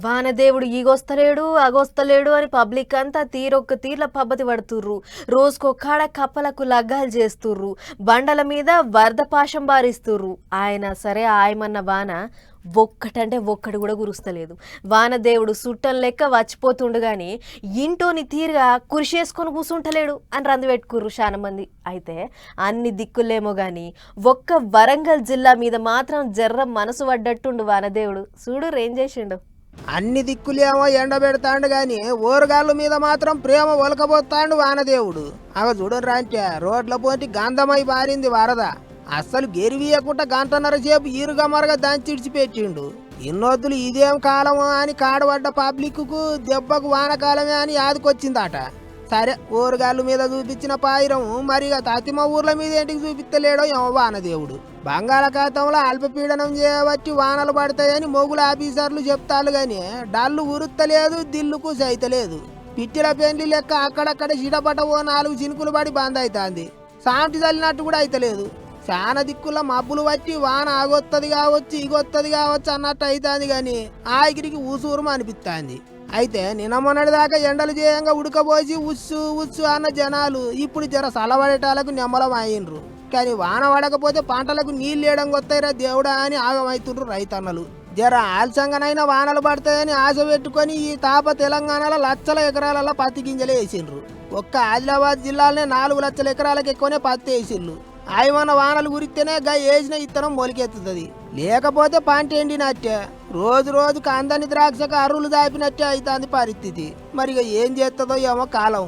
వానదేవుడు ఈగొస్తలేడు అగొస్తలేడు అని పబ్లిక్ అంతా తీరొక్క తీర్ల పబ్బతి పడుతుర్రు. రోజుకొక్కాడ కప్పలకు లగ్గాలు చేస్తుర్రు. బండల మీద వరద పాశం బారిస్తుర్రు. ఆయన సరే ఆయమన్న వాన ఒక్కటంటే ఒక్కడు కూడా కురుస్తలేదు. వానదేవుడు సుట్టం లెక్క వచ్చిపోతుండు గాని ఇంటోని తీరుగా కురిసేసుకొని కూసుంటలేడు అని రంది పెట్టుకుర్రు చాలా మంది. అయితే అన్ని దిక్కులేమో గాని ఒక్క వరంగల్ జిల్లా మీద మాత్రం జర్ర మనసు పడ్డట్టుండు వానదేవుడు. చూడు ఏం చేసిండు. అన్ని దిక్కులేమో ఎండబెడతాండు గాని ఓరగాళ్ళ మీద మాత్రం ప్రేమ ఒలకబోతాండు వానదేవుడు. అవ చూడరు అంటే రోడ్ల పోటీ గంధమై బారింది వరద. అస్సలు గెరివీయకుండా గంటన్నర సేపు ఈరుగా మరగా దంచి ఇడిచిపెట్టిండు. ఇన్నొద్దులు ఇదేం కాలము అని కాడబడ్డ పబ్లిక్ కు దెబ్బకు వానకాలమే అని యాదకొచ్చిందట. సరే ఊరగాళ్ళ మీద చూపించిన పాయిరం మరి తతిమ ఊర్ల మీద ఏంటికి చూపిస్తలేడో ఏమో వానదేవుడు. బంగాళాఖాతంలో అల్పపీడనం చేయబట్టి వానలు పడతాయని మొగుల ఆఫీసర్లు చెప్తారు గాని డల్లు ఉరుత్తలేదు, దిల్లుకు సైతలేదు. పిట్టిల పెండ్లి లెక్క అక్కడక్కడ చిటపట ఓ 4 చినుకులు పడి బంద్ అవుతుంది. సాంటి చల్లినట్టు కూడా అయితలేదు. చాలా దిక్కుల మబ్బులు పట్టి వాన ఆగొత్తది కావచ్చు ఇగొత్తది కావచ్చు అన్నట్టు అవుతుంది గాని ఆగిరికి ఊసూరుమ అనిపిస్తుంది. అయితే నిన్న మొన్నటి దాకా ఎండలు చేయంగా ఉడకబోసి ఉస్సు ఉస్సు అన్న జనాలు ఇప్పుడు జర సలవడేటాలకు నెమ్మలం అయ్యిండ్రు. కానీ వాన పడకపోతే పంటలకు నీళ్ళు వేయడం కొత్తరా దేవుడా అని ఆగమవుతుండ్రు రైతన్నలు. జర ఆలస్యంగానైనా వానలు పడతాయని ఆశ పెట్టుకొని ఈ తాప తెలంగాణలో లక్షల ఎకరాలలో పత్తి గింజలు వేసిండ్రు. ఒక్క ఆదిలాబాద్ జిల్లాలోనే 4 లక్షల ఎకరాలకు ఎక్కువనే పత్తి వేసిండ్రు. ఆయమన్న వానలు గురిస్తేనే గా వేసిన ఇత్తనం మొలికెత్తుతుంది. లేకపోతే పంట ఎండినట్టే రోజు రోజుకు అందని ద్రాక్షకు అర్రులు దాపినట్టే అవుతుంది పరిస్థితి. మరి ఏం చేస్తుందో ఏమో కాలం.